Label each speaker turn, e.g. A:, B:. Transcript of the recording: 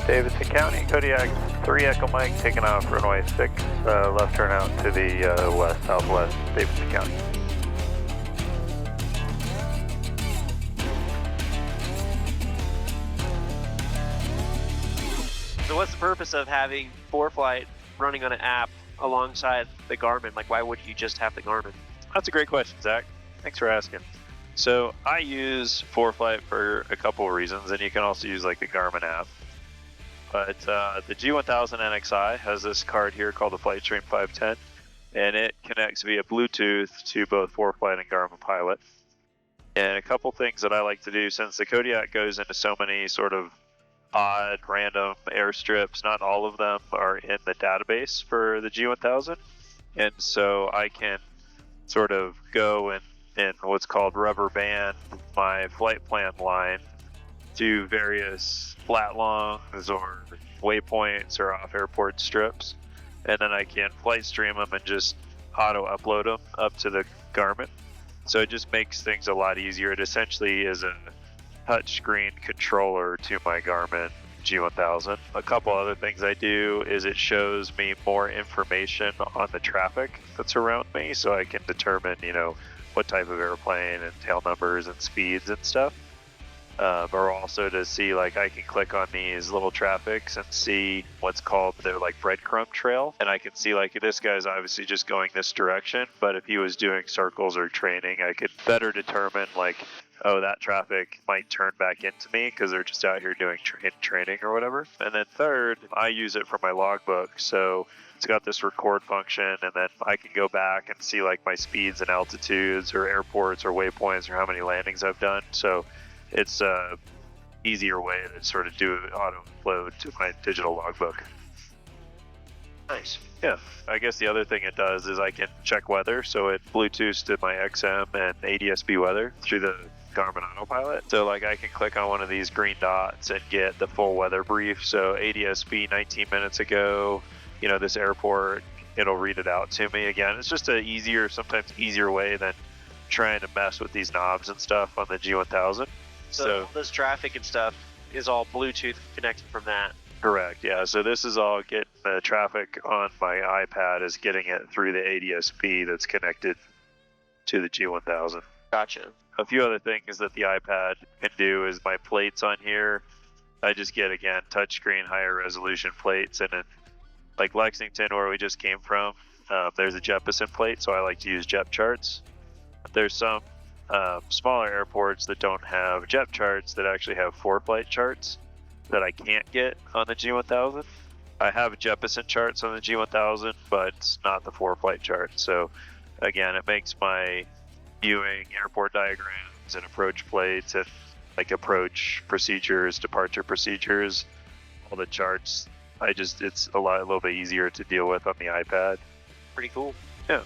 A: Davidson County, Kodiak 3 Echo Mike, taking off runway 6, left turn out to the west, southwest, Davidson County.
B: So what's the purpose of having ForeFlight running on an app alongside the Garmin? Like, why wouldn't you just have the Garmin?
A: That's a great question, Zach. Thanks for asking. So I use ForeFlight for a couple of reasons, and you can also use like the Garmin app. But the G1000 NXI has this card here called the FlightStream 510, and it connects via Bluetooth to both ForeFlight and Garmin Pilot. And a couple things that I like to do, since the Kodiak goes into so many sort of odd, random airstrips, not all of them are in the database for the G1000. And so I can sort of go and what's called rubber band my flight plan line to various flat longs or waypoints or off airport strips. And then I can flight stream them and just auto upload them up to the Garmin. So it just makes things a lot easier. It essentially is a touchscreen controller to my Garmin G1000. A couple other things I do is it shows me more information on the traffic that's around me, so I can determine, what type of airplane and tail numbers and speeds and stuff. Or also to see, like, I can click on these little traffics and see what's called their like breadcrumb trail, and I can see like this guy's obviously just going this direction, but if he was doing circles or training, I could better determine like, oh, that traffic might turn back into me because they're just out here doing training or whatever. And then third, I use it for my logbook. So it's got this record function, and then I can go back and see like my speeds and altitudes or airports or waypoints or how many landings I've done. So it's a easier way to sort of do auto upload to my digital logbook.
B: Nice.
A: Yeah, I guess the other thing it does is I can check weather. So it Bluetooths to my XM and ADS-B weather through the Garmin Autopilot. So like I can click on one of these green dots and get the full weather brief. So ADS-B 19 minutes ago, this airport, it'll read it out to me again. It's just a sometimes easier way than trying to mess with these knobs and stuff on the G1000.
B: So all this traffic and stuff is all Bluetooth connected from that.
A: Correct, yeah. So this is all getting the traffic on my iPad is getting it through the ADS-B that's connected to the G1000.
B: Gotcha.
A: A few other things that the iPad can do is my plates on here. I just get, again, touchscreen, higher resolution plates. And then, like Lexington, where we just came from, there's a Jeppesen plate, so I like to use JEP charts. There's some smaller airports that don't have JEP charts that actually have ForeFlight charts that I can't get on the G1000. I have Jeppesen charts on the G1000, but not the ForeFlight chart. So, again, it makes my viewing airport diagrams and approach plates and like approach procedures, departure procedures, all the charts. It's a little bit easier to deal with on the iPad.
B: Pretty cool.
A: Yeah.